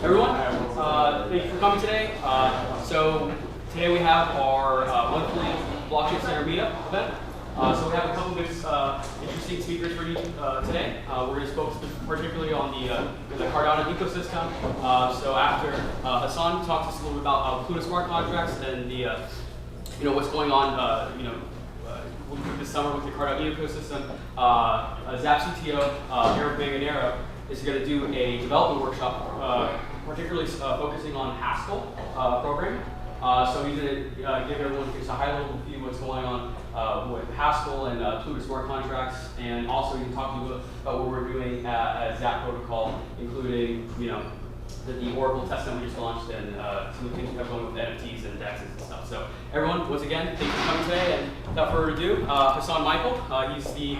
everyone. Thank you for coming today. So today we have our monthly Blockchain Center Meetup event. So we have a couple of interesting speakers for you today. We're going to focus particularly on the Cardano ecosystem. So after Hassan talks us a little bit about Pluto smart contracts and the what's going on this summer with the Cardano ecosystem, Zap CTO Eric Manganero is going to do a development workshop, particularly focusing on Haskell programming. So he's going to give everyone just a high-level view of what's going on with Haskell and Pluto smart contracts, and also he can talk to you about what we're doing at Zap Protocol, including the Oracle test that we just launched and some of the things we have going with NFTs and DEXs and stuff. So everyone, once again, thank you for coming today. And without further ado, Hassan Michael, he's the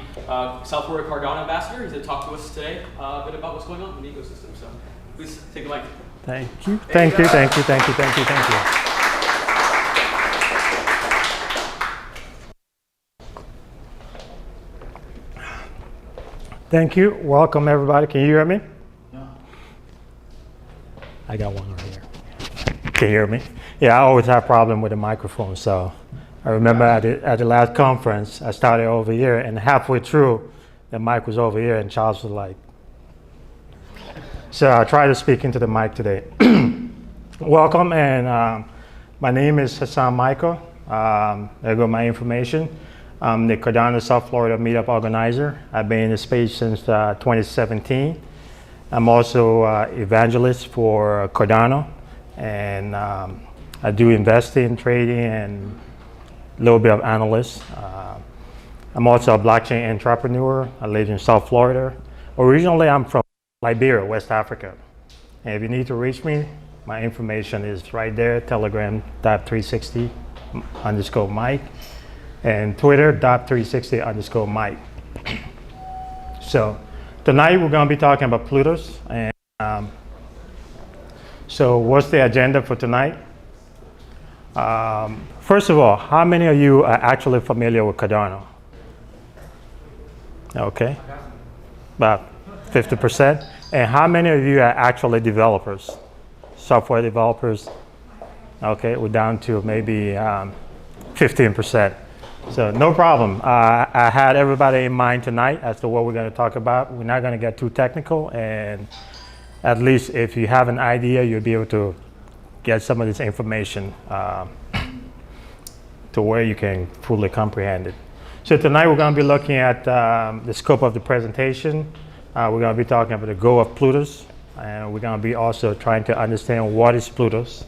South Florida Cardano ambassador. He's going to talk to us today a bit about what's going on in the ecosystem. So please take the mic. Thank you. Thank you. Thank you. Welcome, everybody. Can you hear me? No. I got one right here. Can you hear me? Yeah, I always have a problem with the microphone. So I remember at the last conference, I started over here, and halfway through, the mic was over here, and Charles was like. So I try to speak into the mic today. Welcome, and my name is Hassan Michael. There go my information. I'm the Cardano South Florida Meetup organizer. I've been in the space since 2017. I'm also evangelist for Cardano, and I do investing, trading, and a little bit of analyst. I'm also a blockchain entrepreneur. I live in South Florida. Originally, I'm from Liberia, West Africa. And if you need to reach me, my information is right there, telegram.360_Mike. And Twitter.360_Mike. So tonight we're going to be talking about Plutus. And so what's the agenda for tonight? First of all, how many of you are actually familiar with Cardano? Okay, about 50%. And how many of you are actually developers, software developers? Okay, we're down to maybe 15%. So no problem. I had everybody in mind tonight as to what we're going to talk about. We're not going to get too technical, and at least if you have an idea, you'll be able to get some of this information to where you can fully comprehend it. So tonight we're going to be looking at the scope of the presentation. We're going to be talking about the goal of Plutus, and we're going to be also trying to understand what is Plutus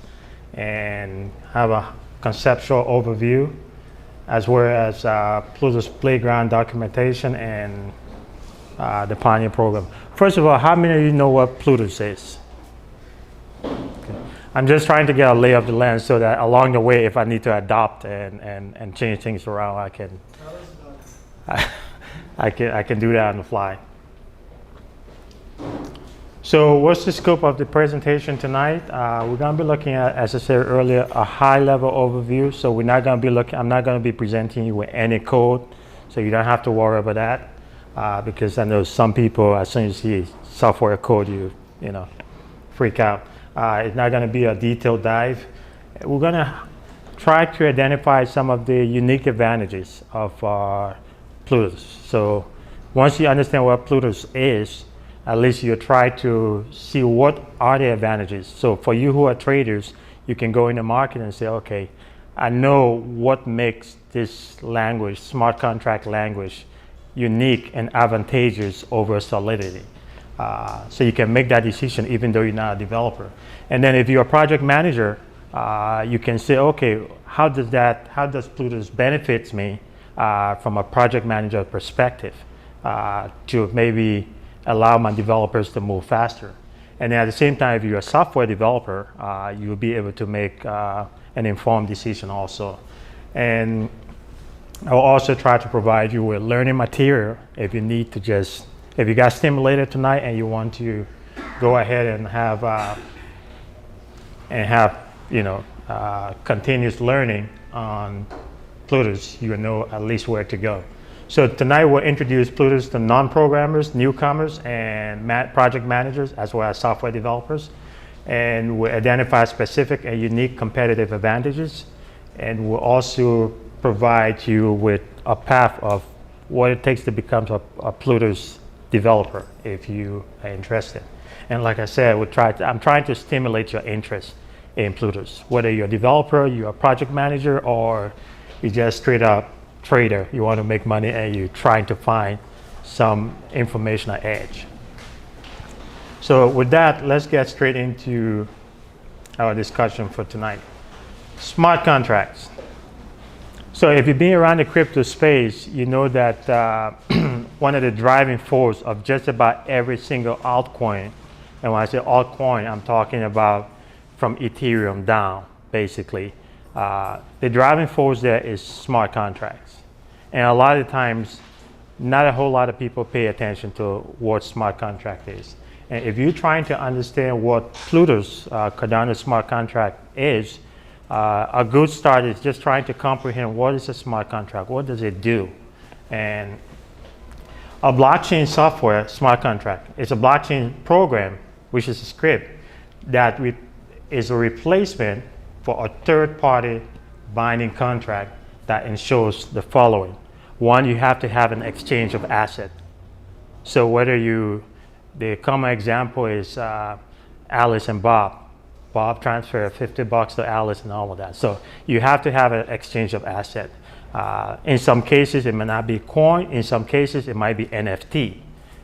and have a conceptual overview, as well as Plutus Playground documentation and the Pioneer program. First of all, how many of you know what Plutus is? Okay. I'm just trying to get a lay of the land so that along the way, if I need to adopt and change things around, I can do that on the fly. So what's the scope of the presentation tonight? We're going to be looking at, as I said earlier, a high-level overview. So we're not going to be I'm not going to be presenting you with any code, so you don't have to worry about that, because I know some people, as soon as you see software code, you freak out. It's not going to be a detailed dive. We're going to try to identify some of the unique advantages of Plutus. So once you understand what Plutus is, at least you try to see what are the advantages. So for you who are traders, you can go in the market and say, okay, I know what makes this language, smart contract language, unique and advantageous over Solidity. So you can make that decision even though you're not a developer. And then if you're a project manager, you can say, okay, how does Plutus benefits me from a project manager perspective to maybe allow my developers to move faster. And at the same time, if you're a software developer, you'll be able to make an informed decision also. And I'll also try to provide you with learning material if you need to if you got stimulated tonight and you want to go ahead and have continuous learning on Plutus, you know at least where to go. So tonight we'll introduce Plutus to non-programmers, newcomers, and project managers, as well as software developers. and will identify specific and unique competitive advantages, and will also provide you with a path of what it takes to become a Plutus developer if you are interested. And like I said, I'm trying to stimulate your interest in Plutus, whether you're a developer, you're a project manager, or you're just straight up trader. You want to make money and you're trying to find some informational edge. So with that, let's get straight into our discussion for tonight. Smart contracts. So if you've been around the crypto space, you know that one of the driving force of just about every single altcoin, and when I say altcoin, I'm talking about from Ethereum down, basically. The driving force there is smart contracts. And a lot of times, not a whole lot of people pay attention to what smart contract is. And if you're trying to understand what Pluto's Cardano smart contract is, a good start is just trying to comprehend what is a smart contract, what does it do? And a blockchain software smart contract is a blockchain program, which is a script that is a replacement for a third-party binding contract that ensures the following. One, you have to have an exchange of asset. So the common example is Alice and Bob. Bob transferred $50 to Alice and all of that. So you have to have an exchange of asset. In some cases, it may not be coin. In some cases, it might be NFT.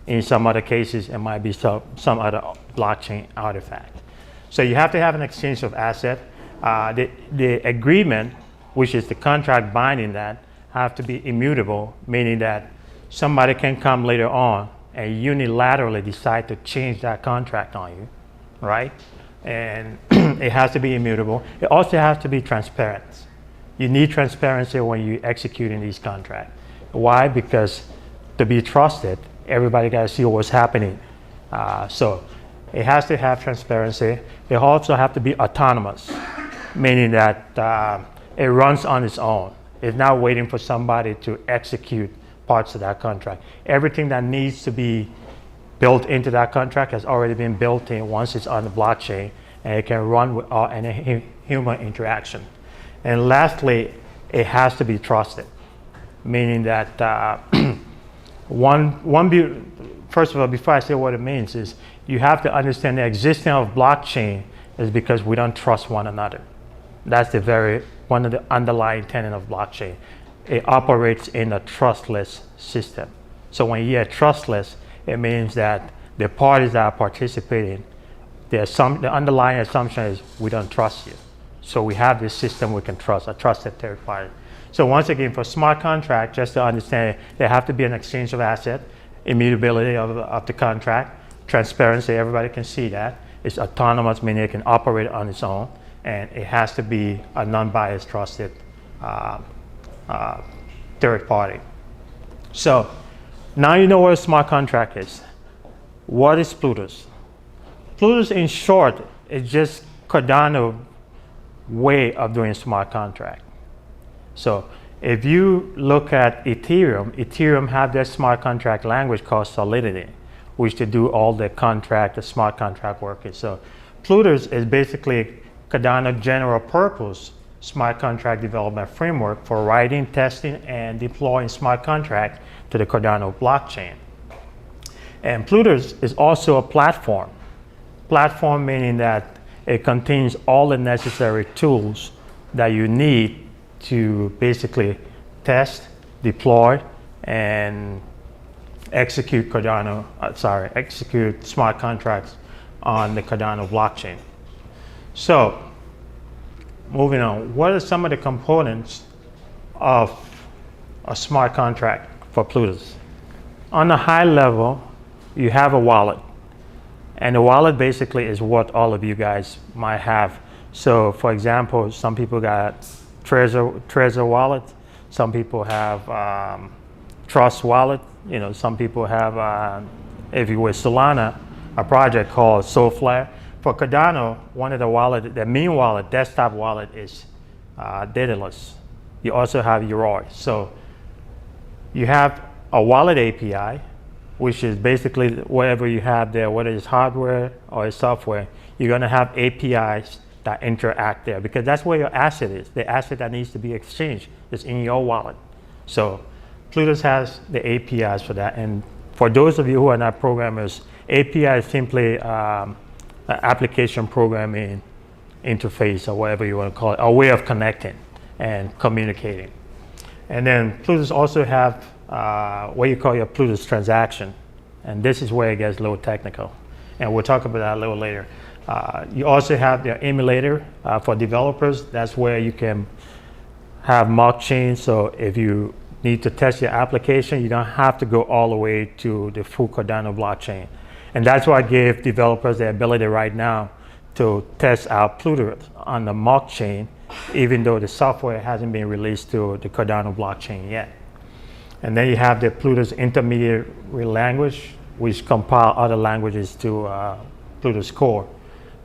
In some other cases, it might be some other blockchain artifact. So you have to have an exchange of asset. The agreement, which is the contract binding that, have to be immutable, meaning that somebody can come later on and unilaterally decide to change that contract on you, right? And it has to be immutable. It also has to be transparent. You need transparency when you're executing these contracts. Why? Because to be trusted, everybody got to see what's happening. So it has to have transparency. It also has to be autonomous, meaning that it runs on its own. It's not waiting for somebody to execute parts of that contract. Everything that needs to be built into that contract has already been built in once it's on the blockchain, and it can run without any human interaction. And lastly, it has to be trusted, meaning that first of all, before I say what it means, is you have to understand the existence of blockchain is because we don't trust one another. That's one of the underlying tenets of blockchain. It operates in a trustless system. So when you hear trustless, it means that the parties that are participating, the underlying assumption is we don't trust you. So we have this system we can trust, a trusted third party. So once again, for smart contract, just to understand, there have to be an exchange of asset, immutability of the contract, transparency, everybody can see that. It's autonomous, meaning it can operate on its own, and it has to be a non-biased, trusted third party. So now you know what a smart contract is. What is Plutus? Plutus, in short, is just Cardano way of doing smart contract. So if you look at Ethereum have their smart contract language called Solidity, which to do all the smart contract work. So Plutus is basically Cardano general purpose smart contract development framework for writing, testing, and deploying smart contracts to the Cardano blockchain. And Plutus is also a platform. Platform meaning that it contains all the necessary tools that you need to basically test, deploy, and execute execute smart contracts on the Cardano blockchain. So, moving on, what are some of the components of a smart contract for Plutus? On a high level, you have a wallet. And the wallet basically is what all of you guys might have. So for example, some people got Trezor wallet, some people have Trust wallet, some people have, if you with Solana, a project called Solflare. For Cardano, one of the main wallet, desktop wallet is Daedalus. You also have Yoroi. So you have a wallet API, which is basically whatever you have there, whether it's hardware or it's software, you're going to have APIs that interact there because that's where your asset is. The asset that needs to be exchanged is in your wallet. So Plutus has the APIs for that. And for those of you who are not programmers, API is simply an application programming interface or whatever you want to call it, a way of connecting and communicating. And then Plutus also have what you call your Plutus transaction. And this is where it gets a little technical. And we'll talk about that a little later. You also have the emulator for developers. That's where you can have mock chains. So if you need to test your application, you don't have to go all the way to the full Cardano blockchain. And that's why I give developers the ability right now to test out Pluto on the mock chain, even though the software hasn't been released to the Cardano blockchain yet. And then you have the Plutus intermediary language, which compile other languages to Plutus core.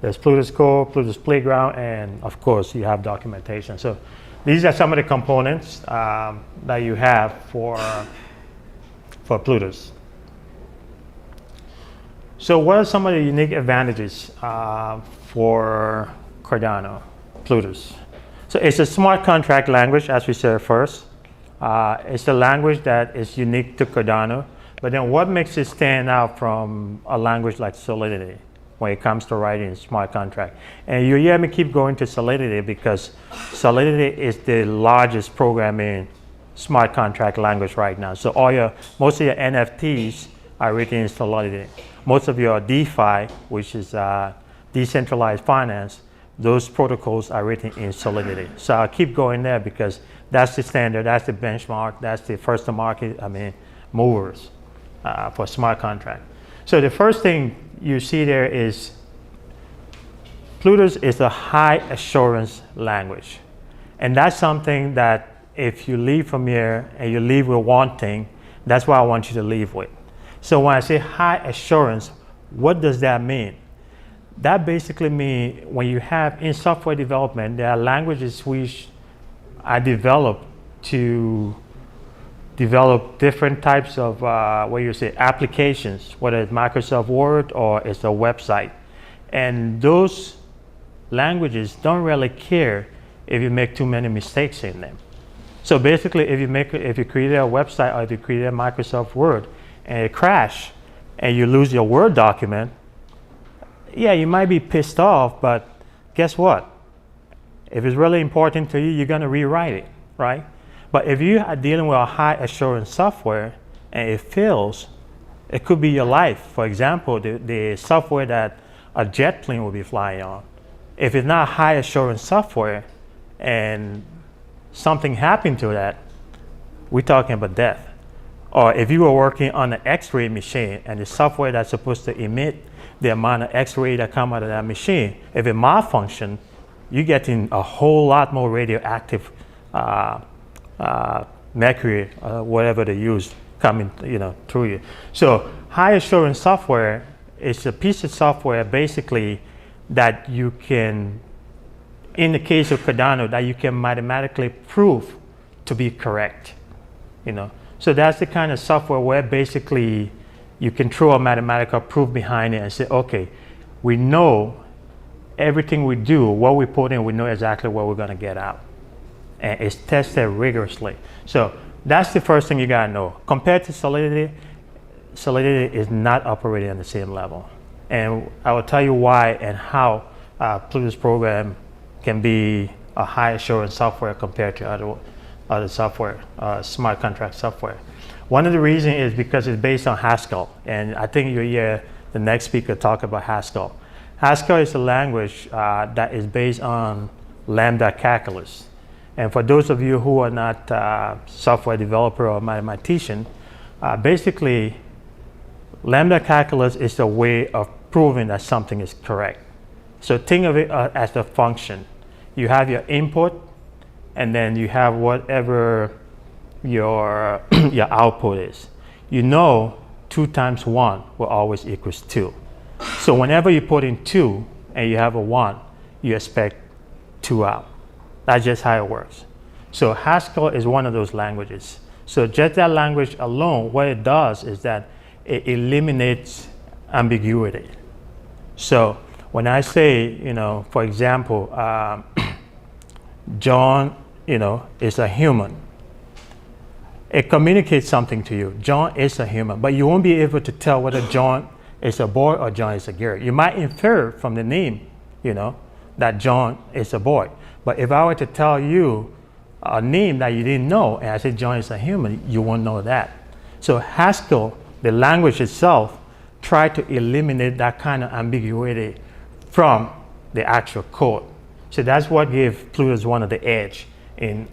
There's Plutus core, Plutus playground, and of course you have documentation. So these are some of the components that you have for Plutus. So what are some of the unique advantages for Cardano, Plutus? So it's a smart contract language, as we said first. It's a language that is unique to Cardano, but then what makes it stand out from a language like Solidity when it comes to writing smart contract? And you hear me keep going to Solidity because Solidity is the largest programming smart contract language right now. So most of your NFTs are written in Solidity. Most of your DeFi, which is decentralized finance, those protocols are written in Solidity. So I'll keep going there because that's the standard, that's the benchmark, that's the first to market, movers for smart contract. So the first thing you see there is Plutus is a high assurance language. And that's something that if you leave from here and you leave with one thing, that's what I want you to leave with. So when I say high assurance, what does that mean? That basically means when you have in software development, there are languages which are developed to develop different types of applications, whether it's Microsoft Word or it's a website. And those languages don't really care if you make too many mistakes in them. So basically, if you create a website or if you create a Microsoft Word and it crashes and you lose your Word document, yeah, you might be pissed off, but guess what? If it's really important to you, you're going to rewrite it, right? But if you are dealing with a high assurance software and it fails, it could be your life. For example, the software that a jet plane will be flying on. If it's not high assurance software and something happened to that, we're talking about death. Or if you were working on an X-ray machine and the software that's supposed to emit the amount of X-ray that come out of that machine, if it malfunction, you're getting a whole lot more radioactive mercury, whatever they use, coming through you. So high assurance software is a piece of software basically that you can, in the case of Cardano, that you can mathematically prove to be correct. So that's the kind of software where basically you can throw a mathematical proof behind it and say, okay, we know everything we do, what we put in, we know exactly what we're going to get out. And it's tested rigorously. So that's the first thing you got to know. Compared to Solidity, Solidity is not operating on the same level. And I will tell you why and how Plutus program can be a high assurance software compared to other software, smart contract software. One of the reasons is because it's based on Haskell. And I think you'll hear the next speaker talk about Haskell. Haskell is a language that is based on lambda calculus. And for those of you who are not software developer or mathematician, basically lambda calculus is a way of proving that something is correct. So think of it as a function. You have your input, and then you have whatever your output is. 2 times 1 will always equals 2. So whenever you put in 2 and you have a 1, you expect 2 out. That's just how it works. So Haskell is one of those languages. So just that language alone, what it does is that it eliminates ambiguity. So when I say, for example, John, is a human, it communicates something to you. John is a human, but you won't be able to tell whether John is a boy or John is a girl. You might infer from the name, that John is a boy. But if I were to tell you a name that you didn't know, and I said John is a human, you won't know that. So Haskell, the language itself, tried to eliminate that kind of ambiguity from the actual code. So that's what gave Plutus one of the edge in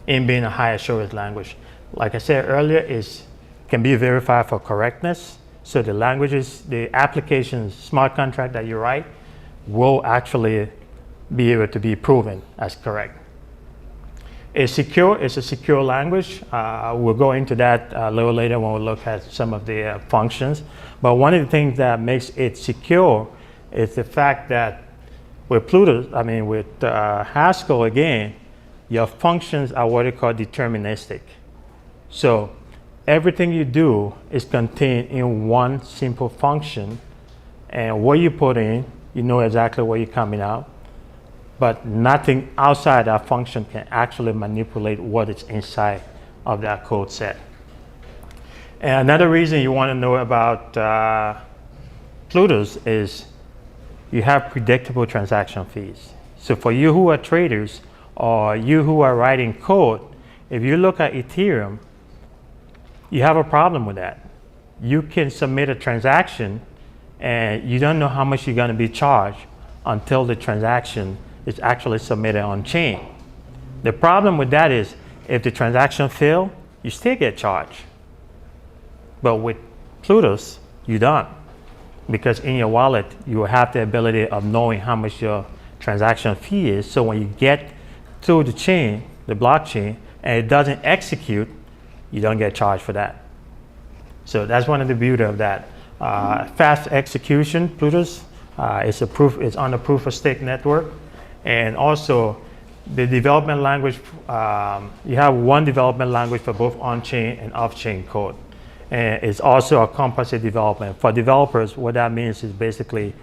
being a high assurance language. Like I said earlier, it can be verified for correctness. So the languages, the applications, smart contract that you write will actually be able to be proven as correct. It's a secure language. We'll go into that a little later when we look at some of the functions. But one of the things that makes it secure is the fact that with Plutus, with Haskell again, your functions are what they call deterministic. So everything you do is contained in one simple function, and what you put in, you know exactly what you're coming out. But nothing outside that function can actually manipulate what is inside of that code set. And another reason you want to know about Plutus is you have predictable transaction fees. So for you who are traders or you who are writing code, if you look at Ethereum, you have a problem with that. You can submit a transaction and you don't know how much you're going to be charged until the transaction is actually submitted on chain. The problem with that is if the transaction fails, you still get charged. But with Plutus, you don't. Because in your wallet, you will have the ability of knowing how much your transaction fee is. So when you get to the chain, the blockchain, and it doesn't execute, you don't get charged for that. So that's one of the beauty of that. Fast execution, Plutus, it's on the proof of stake network. And also the development language, you have one development language for both on-chain and off-chain code. And it's also a composite development. For developers, what that means is basically,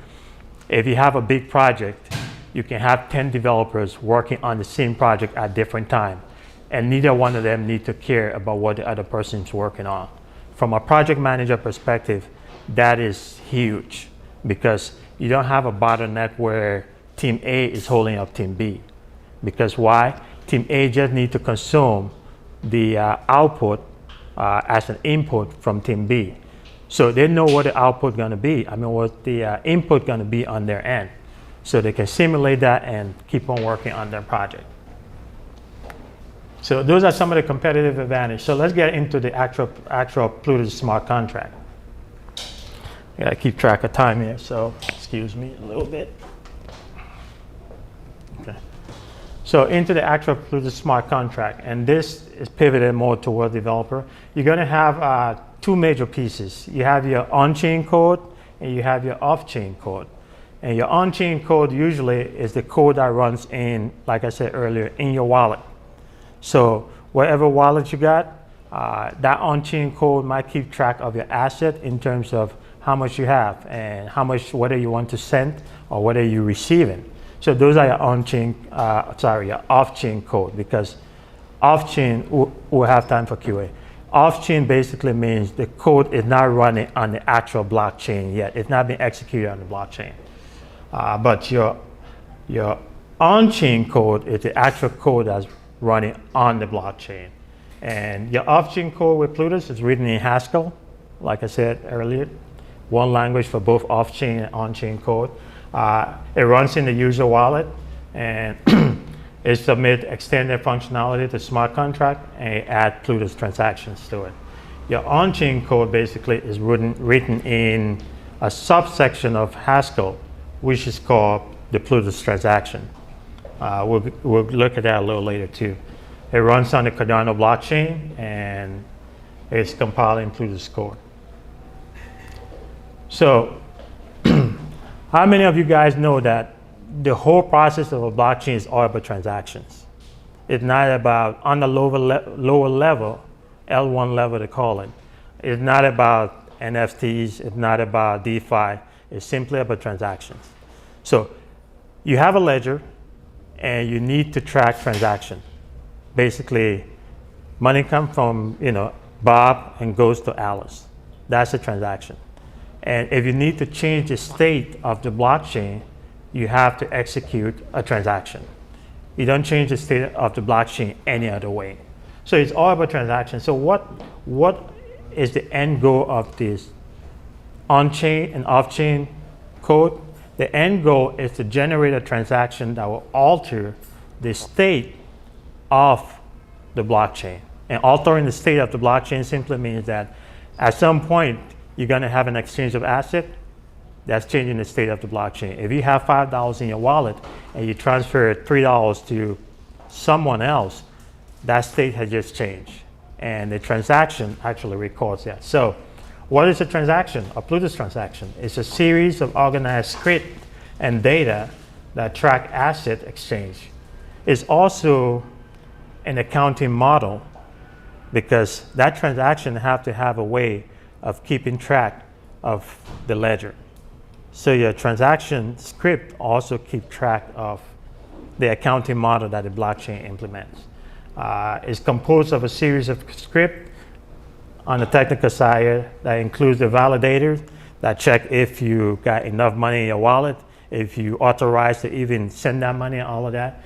if you have a big project, you can have 10 developers working on the same project at different times. And neither one of them need to care about what the other person is working on. From a project manager perspective, that is huge because you don't have a bottleneck where Team A is holding up Team B. Because why? Team A just need to consume the output as an input from Team B. So they know what the output going to be, what the input going to be on their end. So they can simulate that and keep on working on their project. So those are some of the competitive advantages. So let's get into the actual Plutus smart contract. I gotta keep track of time here, so excuse me a little bit. Okay. So into the actual Plutus smart contract, and this is pivoted more toward developer. You're gonna have two major pieces. You have your on-chain code and you have your off-chain code. And your on-chain code usually is the code that runs in, like I said earlier, in your wallet. So whatever wallet you got, that on-chain code might keep track of your asset in terms of how much you have and how much, whether you want to send or whether you're receiving. So those are your on-chain, your off-chain code, because off-chain, we'll have time for QA. Off-chain basically means the code is not running on the actual blockchain yet. It's not being executed on the blockchain. But your on-chain code is the actual code that's running on the blockchain. And your off-chain code with Plutus is written in Haskell, like I said earlier, one language for both off-chain and on-chain code. It runs in the user wallet, and it submits extended functionality to smart contract and add Plutus transactions to it. Your on-chain code basically is written in a subsection of Haskell, which is called the Plutus transaction. We'll look at that a little later too. It runs on the Cardano blockchain and it's compiled in Plutus code. So, how many of you guys know that the whole process of a blockchain is all about transactions? It's not about, on the lower level, L1 level to call it, it's not about NFTs, it's not about DeFi, is simply about transactions. So you have a ledger and you need to track transaction. Basically, money comes from Bob and goes to Alice. That's a transaction. And if you need to change the state of the blockchain, you have to execute a transaction. You don't change the state of the blockchain any other way. So it's all about transactions. So what is the end goal of this on-chain and off-chain code? The end goal is to generate a transaction that will alter the state of the blockchain. And altering the state of the blockchain simply means that at some point, you're going to have an exchange of asset that's changing the state of the blockchain. If you have $5 in your wallet and you transfer $3 to someone else, that state has just changed. And the transaction actually records that. So what is a transaction? A Plutus transaction. It's a series of organized script and data that track asset exchange. It's also an accounting model because that transaction have to have a way of keeping track of the ledger. So your transaction script also keep track of the accounting model that the blockchain implements. It's composed of a series of script on the technical side that includes the validators that check if you got enough money in your wallet, if you authorize to even send that money and all of that.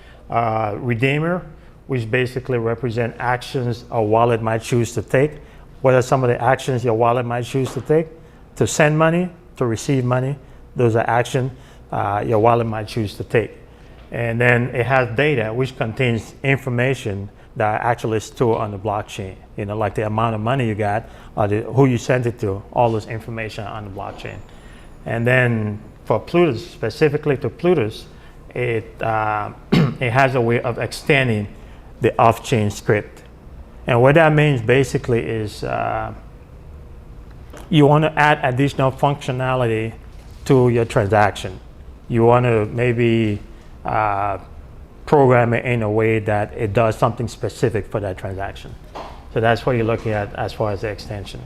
Redeemer, which basically represent actions a wallet might choose to take. What are some of the actions your wallet might choose to take? To send money, to receive money. Those are actions your wallet might choose to take. And then it has data, which contains information that are actually stored on the blockchain. Like the amount of money you got, or who you sent it to, all this information on the blockchain. And then for Plutus, specifically to Plutus, it has a way of extending the off-chain script. And what that means basically is you want to add additional functionality to your transaction. You want to maybe program it in a way that it does something specific for that transaction. So that's what you're looking at as far as the extension.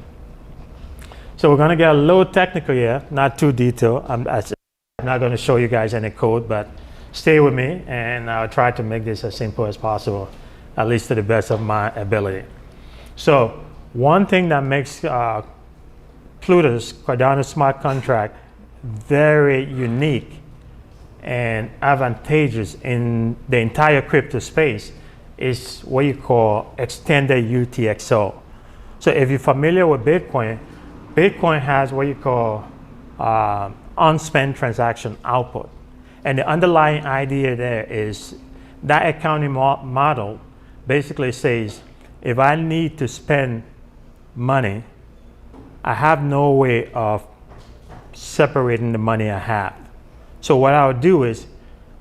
So we're going to get a little technical here, not too detailed. I'm not going to show you guys any code, but stay with me and I'll try to make this as simple as possible, at least to the best of my ability. So one thing that makes Plutus Cardano smart contract very unique and advantageous in the entire crypto space is what you call extended UTXO. So if you're familiar with Bitcoin, Bitcoin has what you call unspent transaction output. And the underlying idea there is that accounting model basically says, if I need to spend money, I have no way of separating the money I have. So what I would do is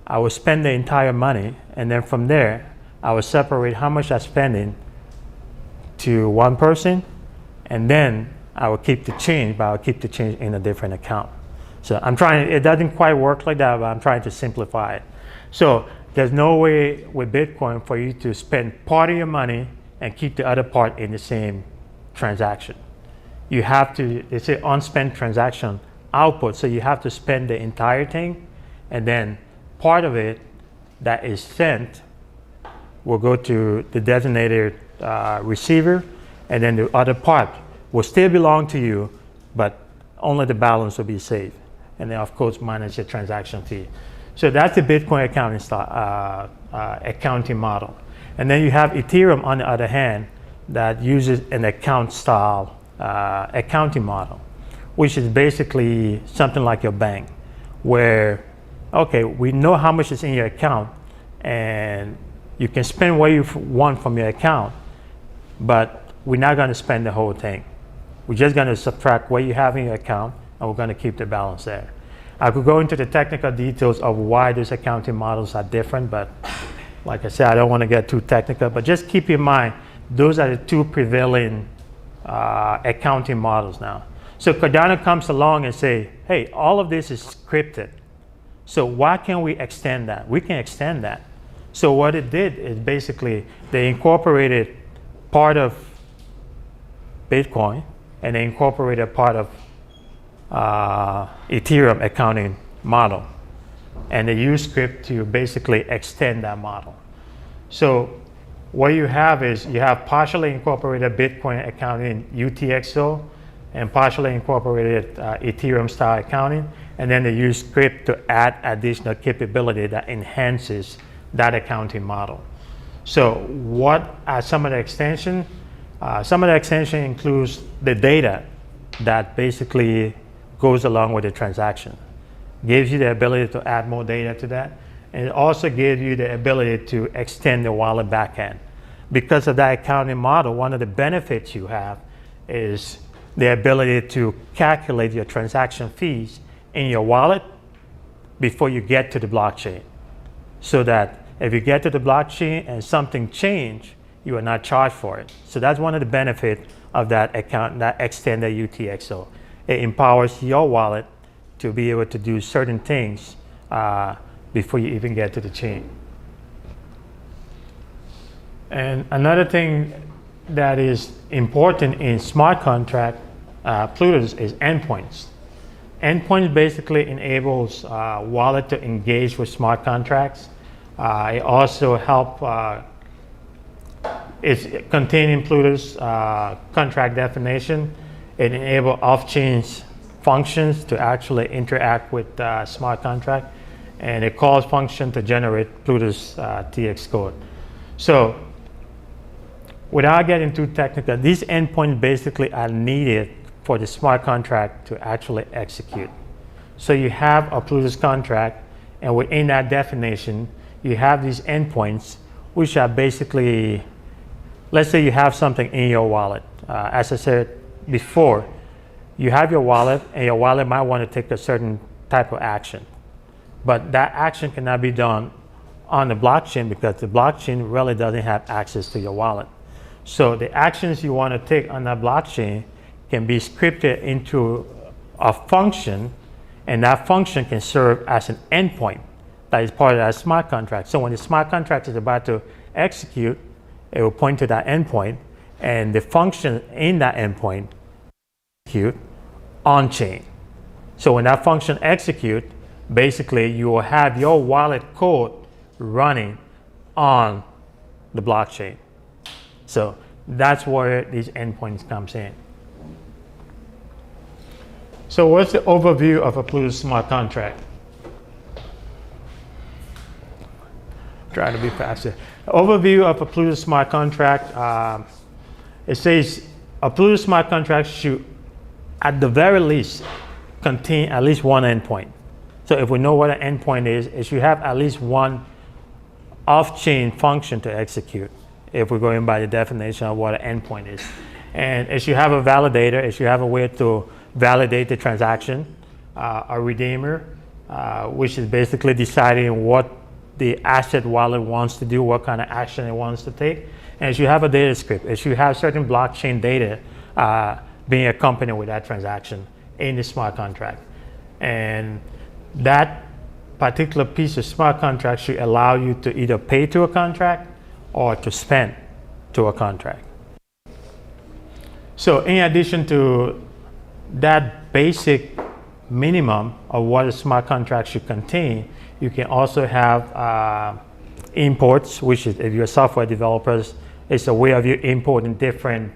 I would spend the entire money, and then from there, I would separate how much I'm spending to one person, and then I would keep the change, but I would keep the change in a different account. So it doesn't quite work like that, but I'm trying to simplify it. So there's no way with Bitcoin for you to spend part of your money and keep the other part in the same transaction. You have to, it's an unspent transaction output, so you have to spend the entire thing, and then part of it that is sent will go to the designated receiver, and then the other part will still belong to you, but only the balance will be saved. And then of course minus your transaction fee. So that's the Bitcoin accounting model. And then you have Ethereum on the other hand that uses an account style accounting model, which is basically something like your bank, where, okay, we know how much is in your account and you can spend what you want from your account, but we're not going to spend the whole thing. We're just going to subtract what you have in your account and we're going to keep the balance there. I could go into the technical details of why those accounting models are different, but like I said, I don't want to get too technical, but just keep in mind, those are the two prevailing accounting models now. So Cardano comes along and say, hey, all of this is scripted. So why can't we extend that? We can extend that. So what it did is basically they incorporated part of Bitcoin and they incorporated part of Ethereum accounting model. And they use script to basically extend that model. So what you have is you have partially incorporated Bitcoin accounting UTXO and partially incorporated Ethereum style accounting. And then they use script to add additional capability that enhances that accounting model. So what are some of the extension? Some of the extension includes the data that basically goes along with the transaction. Gives you the ability to add more data to that. And it also gives you the ability to extend the wallet backend. Because of that accounting model, one of the benefits you have is the ability to calculate your transaction fees in your wallet before you get to the blockchain. So that if you get to the blockchain and something change, you are not charged for it. So that's one of the benefits of that account, that extended UTXO. It empowers your wallet to be able to do certain things before you even get to the chain. And another thing that is important in smart contract Plutus is endpoints. Endpoints basically enables wallet to engage with smart contracts. It also helps, it's containing Plutus contract definition. It enables off-chain functions to actually interact with smart contract, and it calls function to generate Plutus TX code. So without getting too technical, these endpoints basically are needed for the smart contract to actually execute. So you have a Plutus contract, and within that definition, you have these endpoints, which are basically, let's say you have something in your wallet. As I said before, you have your wallet, and your wallet might want to take a certain type of action. But that action cannot be done on the blockchain because the blockchain really doesn't have access to your wallet. So the actions you want to take on that blockchain can be scripted into a function, and that function can serve as an endpoint that is part of that smart contract. So when the smart contract is about to execute, it will point to that endpoint, and the function in that endpoint execute on chain. So when that function execute, basically you will have your wallet code running on the blockchain. So that's where these endpoints comes in. So what's the overview of a Plutus smart contract? Try to be faster. Overview of a Plutus smart contract. It says a Plutus smart contract should, at the very least, contain at least one endpoint. So if we know what an endpoint is, it should have at least one off-chain function to execute, if we're going by the definition of what an endpoint is. And it should have a validator. It should have a way to validate the transaction, a redeemer, which is basically deciding what the asset wallet wants to do, what kind of action it wants to take. And it should have a data script. It should have certain blockchain data being accompanied with that transaction in the smart contract. And that particular piece of smart contract should allow you to either pay to a contract or to spend to a contract. So in addition to that basic minimum of what a smart contract should contain, you can also have imports, which is, if you're software developers, it's a way of you importing different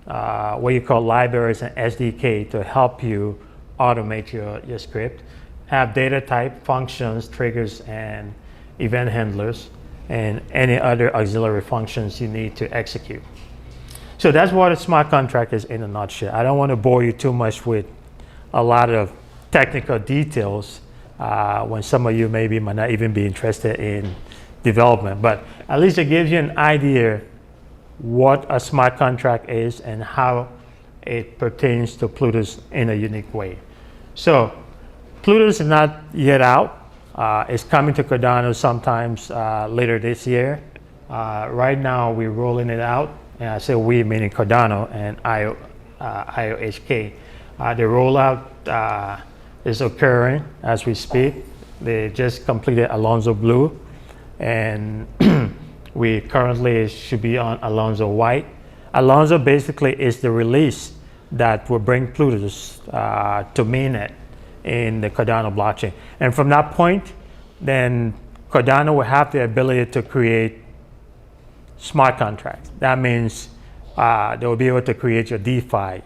what you call libraries and SDK to help you automate your script. Have data type, functions, triggers, and event handlers, and any other auxiliary functions you need to execute. So that's what a smart contract is in a nutshell. I don't want to bore you too much with a lot of technical details when some of you maybe might not even be interested in development, but at least it gives you an idea what a smart contract is and how it pertains to Plutus in a unique way. So Plutus is not yet out. It's coming to Cardano sometimes later this year. Right now we're rolling it out, and I say we meaning Cardano and IOHK. The rollout is occurring as we speak. They just completed Alonzo Blue, and we currently should be on Alonzo White. Alonzo basically is the release that will bring Plutus to mainnet in the Cardano blockchain. And from that point, then Cardano will have the ability to create smart contracts. That means they will be able to create your DeFi,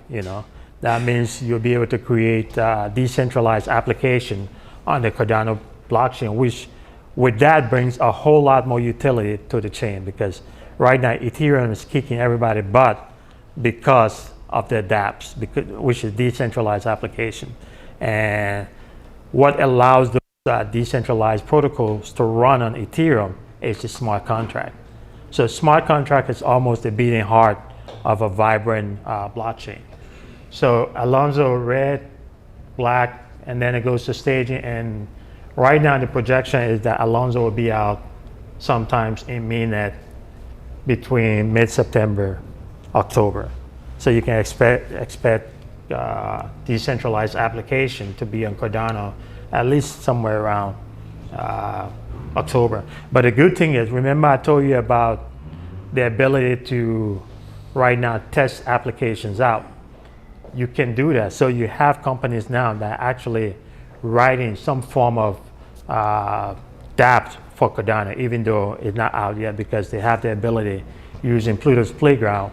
That means you'll be able to create decentralized application on the Cardano blockchain, which with that brings a whole lot more utility to the chain, because right now Ethereum is kicking everybody butt because of the dApps, which is decentralized application. And what allows those decentralized protocols to run on Ethereum is the smart contract. So smart contract is almost the beating heart of a vibrant blockchain. So Alonso, red, black, and then it goes to staging. And right now the projection is that Alonso will be out sometimes in mainnet between mid-September, October. So you can expect decentralized application to be on Cardano at least somewhere around October. But the good thing is, remember I told you about the ability to right now test applications out. You can do that. So you have companies now that are actually writing some form of dApps for Cardano, even though it's not out yet, because they have the ability using Pluto's playground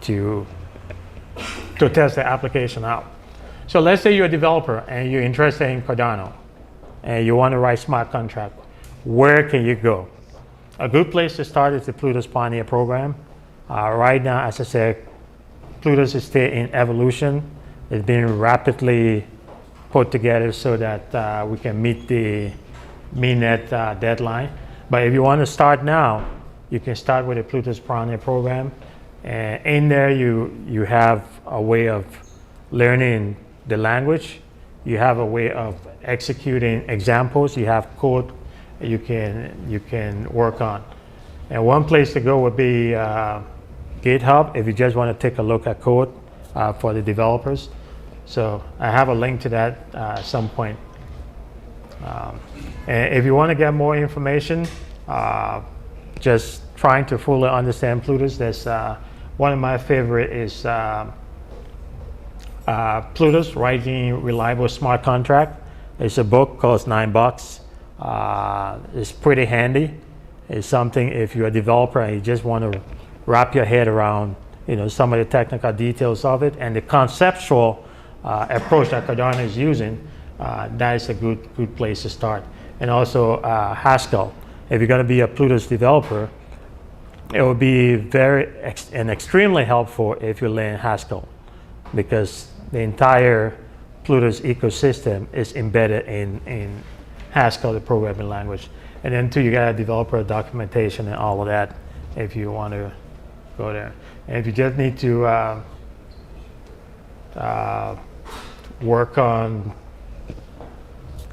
to test the application out. So let's say you're a developer and you're interested in Cardano and you want to write smart contract. Where can you go? A good place to start is the Plutus Pioneer program. Right now, as I said, Plutus is still in evolution. It's being rapidly put together so that we can meet the mainnet deadline. But if you want to start now, you can start with the Plutus Pioneer program. And in there, you have a way of learning the language. You have a way of executing examples. You have code you can work on. And one place to go would be GitHub if you just want to take a look at code for the developers. So I have a link to that at some point. And if you want to get more information, just trying to fully understand Plutus, there's one of my favorite is Plutus, Writing Reliable Smart Contract. It's a book, costs $9. It's pretty handy. It's something if you're a developer and you just want to wrap your head around some of the technical details of it and the conceptual approach that Cardano is using, that is a good place to start. And also Haskell. If you're going to be a Plutus developer, it will be extremely helpful if you learn Haskell, because the entire Plutus ecosystem is embedded in Haskell, the programming language. And then too, you got a developer documentation and all of that if you want to go there. And if you just need to work on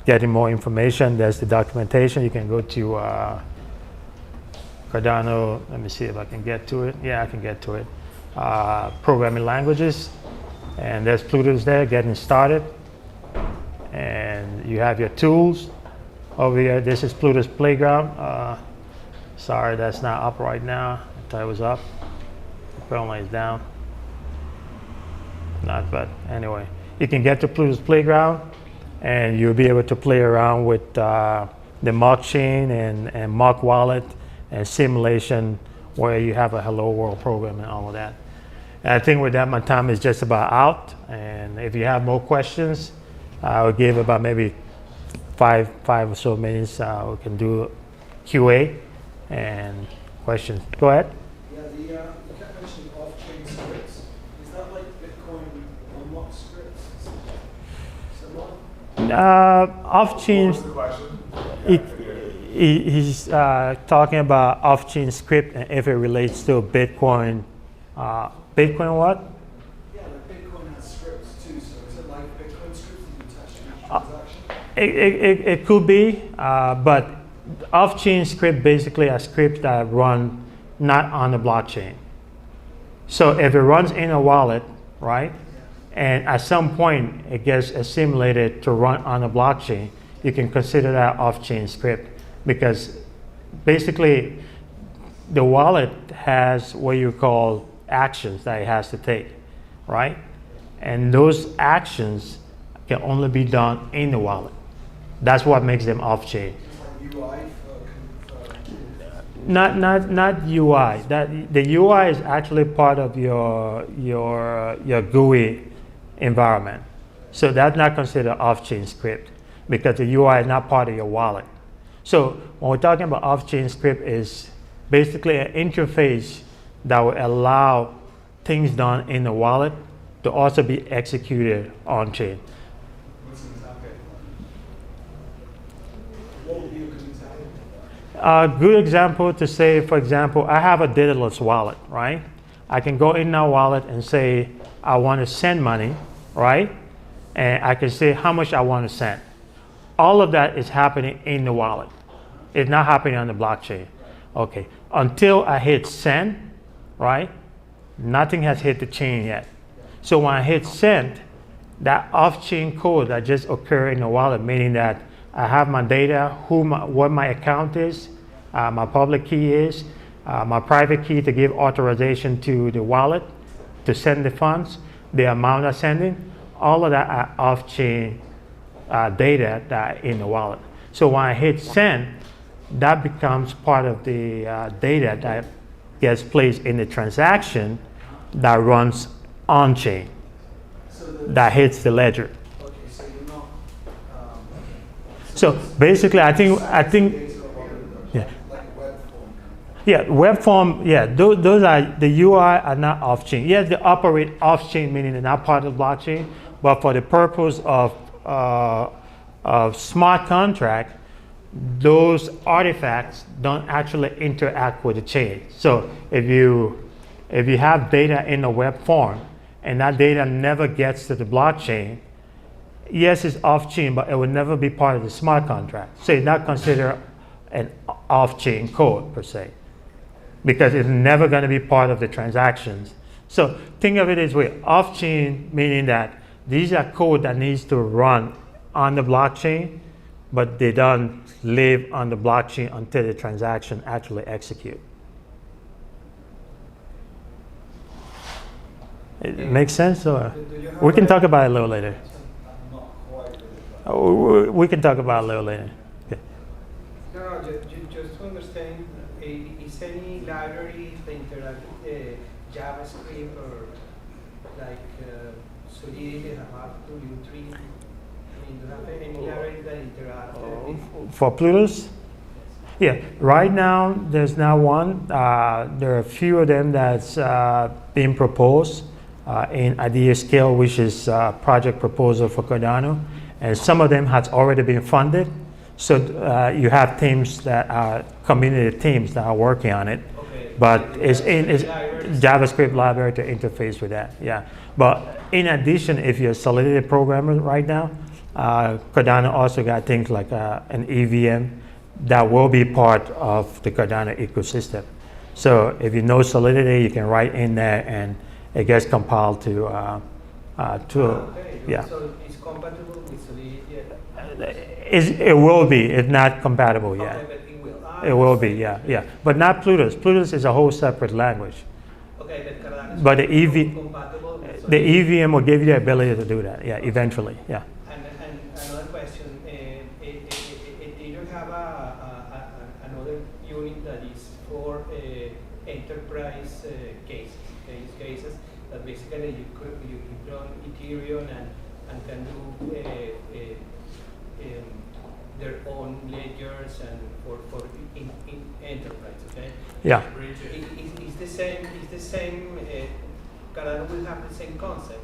getting more information, there's the documentation. You can go to Cardano. Let me see if I can get to it. Yeah, I can get to it. Programming languages, and there's Plutus there, getting started. And you have your tools over here. This is Plutus Playground. Sorry, that's not up right now. I thought it was up. Apparently it's down. Not, but anyway, you can get to Plutus Playground, and you'll be able to play around with the mock chain and mock wallet and simulation, where you have a hello world program and all of that. And I think with that, my time is just about out. And if you have more questions, I'll give about maybe five or so minutes. We can do QA and questions. Go ahead. Yeah, you kept mentioning off-chain scripts. Is that like Bitcoin unlock scripts? Off-chain. What was the question? He's talking about off-chain script and if it relates to Bitcoin. Bitcoin what? Yeah, like Bitcoin has scripts too. So is it like Bitcoin scripts that you attach to each transaction? It could be, but off-chain script basically a script that run not on the blockchain. So if it runs in a wallet, right, and at some point it gets assimilated to run on a blockchain, you can consider that off-chain script, because basically the wallet has what you call actions that it has to take, right? and those actions can only be done in the wallet. That's what makes them off-chain. Just like UI Not UI. The UI is actually part of your GUI environment. So that's not considered off-chain script because the UI is not part of your wallet. So when we're talking about off-chain script is basically an interface that will allow things done in the wallet to also be executed on-chain. what's an example? What would be a good example? A good example to say, for example, I have a dataless wallet, right? I can go in my wallet and say, I want to send money, right? And I can say how much I want to send. All of that is happening in the wallet. It's not happening on the blockchain. Okay, until I hit send, right? Nothing has hit the chain yet. So when I hit send, that off-chain code that just occurred in the wallet, meaning that I have my data, what my account is, my public key is, my private key to give authorization to the wallet to send the funds, the amount I'm sending, all of that are off-chain data that are in the wallet. So when I hit send, that becomes part of the data that gets placed in the transaction that runs on-chain, So the, that hits the ledger. okay, so you're not. So basically, I think, Data or yeah. like a web form. Yeah, web form, yeah, those are, the UI are not off-chain. Yes, they operate off-chain, meaning they're not part of the blockchain, but for the purpose of smart contract, those artifacts don't actually interact with the chain. So if you have data in a web form and that data never gets to the blockchain, yes, it's off-chain, but it will never be part of the smart contract. So it's not considered an off-chain code per se, because it's never going to be part of the transactions. So think of it as way, off-chain meaning that these are code that needs to run on the blockchain, but they don't live on the blockchain until the transaction actually execute. It makes sense, or Do you have we can a- talk about it a little later. I'm not quite with it. We can talk about it a little later. Okay. No, just to understand, is any library that interact with JavaScript or like Solidity, Hub2, U3? I mean, do you have any library that interact with? For Plutus? Yeah, right now there's not one. There are a few of them that's being proposed in Idea Scale, which is a project proposal for Cardano. And some of them has already been funded. So you have teams that are community teams that are working on it. Okay. But it's Libraries? JavaScript library to interface with that, yeah. But in addition, if you're a Solidity programmer right now, Cardano also got things like an EVM that will be part of the Cardano ecosystem. So if you know Solidity, you can write in there and it gets compiled to Okay, yeah. so it's compatible with Solidity? It will be, it's not compatible yet. Okay, but it will. It will be, yeah, yeah. But not Plutus. Plutus is a whole separate language. Okay, but Cardano is But the EV compatible with The Solidity? EVM will give you the ability to do that, yeah, eventually, yeah. And another question, do you have another unit that is for enterprise cases that basically you run Ethereum and can do their own ledgers and for in enterprise, okay? Yeah. Is the same. Cardano will have the same concept.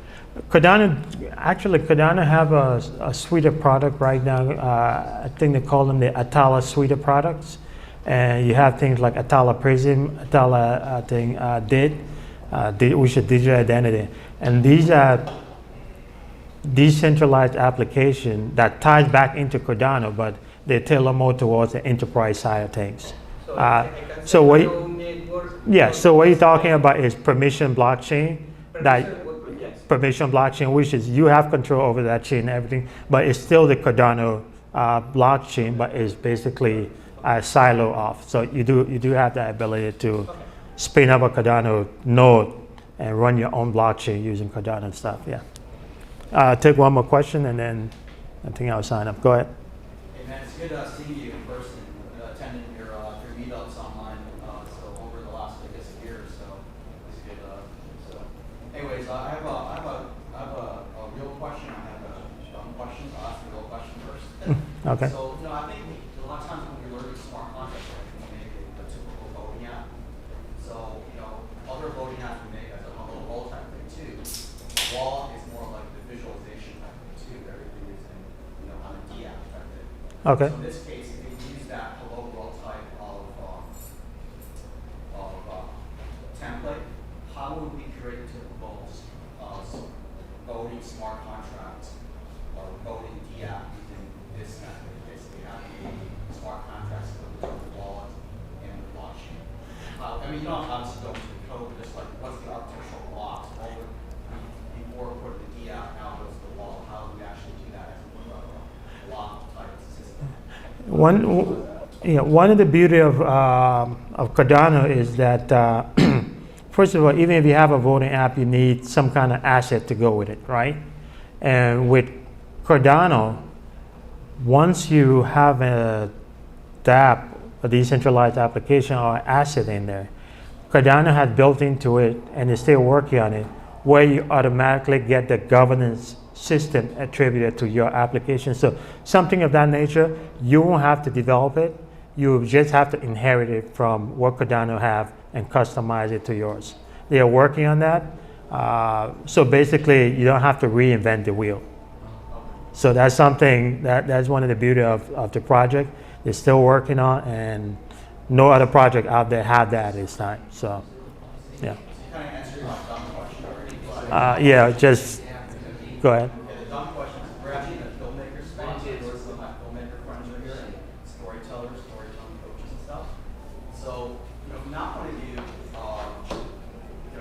Cardano have a suite of product right now. I think they call them the Atala suite of products. And you have things like Atala Prism, Atala which is digital identity. And these are decentralized application that ties back into Cardano, but they tailor more towards the enterprise side of things. So I can So set what my you- own network. Yeah, so what you're talking about is permission blockchain. That Yes. permission blockchain, which is you have control over that chain and everything, but it's still the Cardano blockchain, but it's basically a silo off. So you do have the ability to Okay. spin up a Cardano node and run your own blockchain using Cardano and stuff. Yeah. take one more question, and then I think I'll sign up. Go ahead. Hey man, it's good seeing you in person, attending your meetups online. So over the last, I guess, year or so, it's good. So, anyways, I have a real question. I have a dumb question. I'll ask the real question first. Okay. So, I think a lot of times when we're learning smart contracts, we make a typical voting app. So, other voting apps we make as a little role type thing too. Wall is more like the visualization type thing too. Everything is in, on a D app type thing. Okay. So in this case, if we use that hello world type of template, how would we create typical voting smart contracts or voting D app using this method? Basically having smart contracts for the wallet and the blockchain. You don't obviously go into the code, but just like what's the architectural blocks? What would before putting the D app, now goes to the wallet? How do we actually do that as a block type system? One of the beauty of Cardano is that first of all, even if you have a voting app, you need some kind of asset to go with it, right? And with Cardano, once you have a dApp, a decentralized application or asset in there, Cardano has built into it, and is still working on it, where you automatically get the governance system attributed to your application. So something of that nature, you won't have to develop it. You just have to inherit it from what Cardano have and customize it to yours. They are working on that. So basically, you don't have to reinvent the wheel. So that's something that's one of the beauty of the project. They're still working on, and no other project out there have that this time. So, yeah. You kind of answered my dumb question already. Yeah, just go ahead. Yeah, the dumb question is we're actually in the filmmaker space. Most of my filmmaker friends are here, and storytellers, storytelling coaches and stuff. So, from that point of view,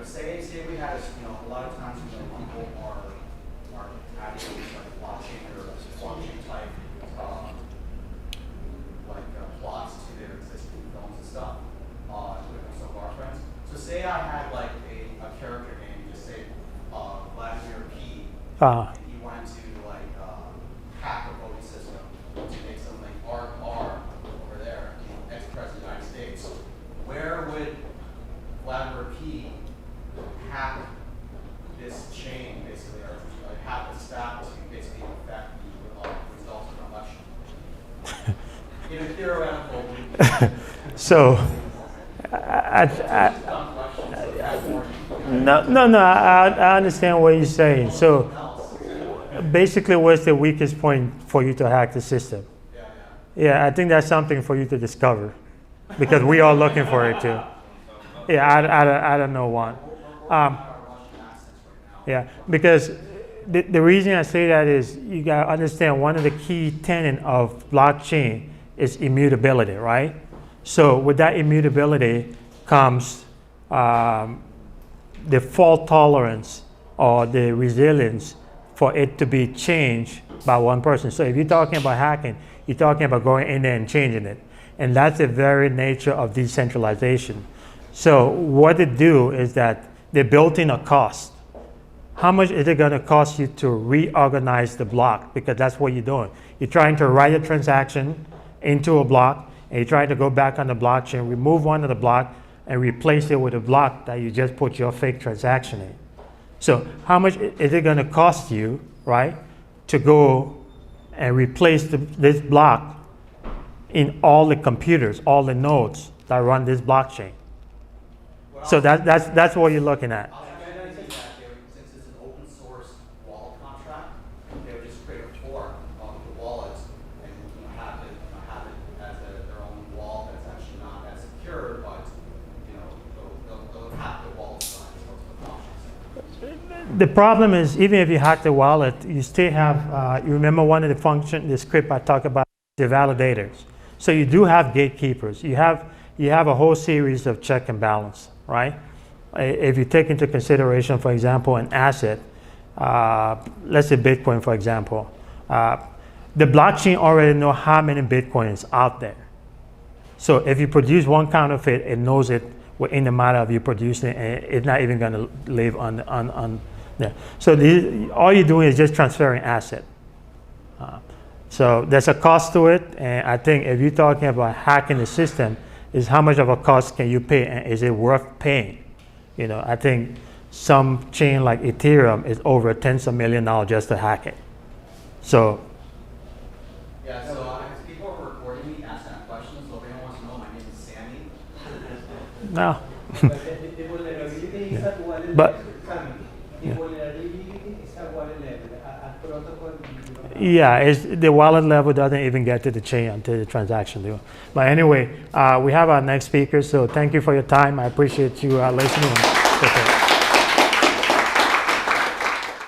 say we had, a lot of times, people are adding like blockchain or blockchain type plots to their existing films and stuff with some of our friends. So say I had like a character name, just say Vladimir P. And he wanted to hack the voting system to make something like R over there, ex-president of the United States. Where would Vladimir P. hack this chain, basically, or hack the stack to basically affect the results of an election? In a theoretical. So, I understand what you're saying. So, basically, what's the weakest point for you to hack the system? Yeah, I think that's something for you to discover, because we are looking for it too. Yeah, I don't know one. Yeah, because the reason I say that is you gotta understand one of the key tenets of blockchain is immutability, right? So with that immutability comes the fault tolerance or the resilience for it to be changed by one person. So if you're talking about hacking, you're talking about going in there and changing it. And that's the very nature of decentralization. So what they do is that they built in a cost. How much is it going to cost you to reorganize the block? Because that's what you're doing. You're trying to write a transaction into a block, and you're trying to go back on the blockchain, remove one of the block, and replace it with a block that you just put your fake transaction in. So how much is it going to cost you, right, to go and replace this block in all the computers, all the nodes that run this blockchain? So that's what you're looking at. Since it's an open source wallet contract, they would just create a fork of the wallets and have it as their own wallet that's actually not as secure, but they'll hack the wallet size. The problem is, even if you hack the wallet, you still have, you remember one of the script I talked about, the validators. So you do have gatekeepers. You have a whole series of check and balance, right? If you take into consideration, for example, an asset, let's say Bitcoin, for example, the blockchain already know how many Bitcoins out there. So if you produce one counterfeit, it knows it within the matter of you producing it, and it's not even going to live on Yeah. So all you're doing is just transferring asset. So there's a cost to it, and I think if you're talking about hacking the system, is how much of a cost can you pay, and is it worth paying? You know, I think some chain like Ethereum is over tens of millions of dollars just to hack it. So Yeah, so people are recording me asking that question, so if anyone wants to know, my name is Sammy. no. The vulnerability is at wallet But- level. Sammy, the vulnerability is at wallet level. At protocol, you don't have- Yeah, the wallet level doesn't even get to the chain until the transaction do. But anyway, we have our next speaker, so thank you for your time. I appreciate you listening. Okay.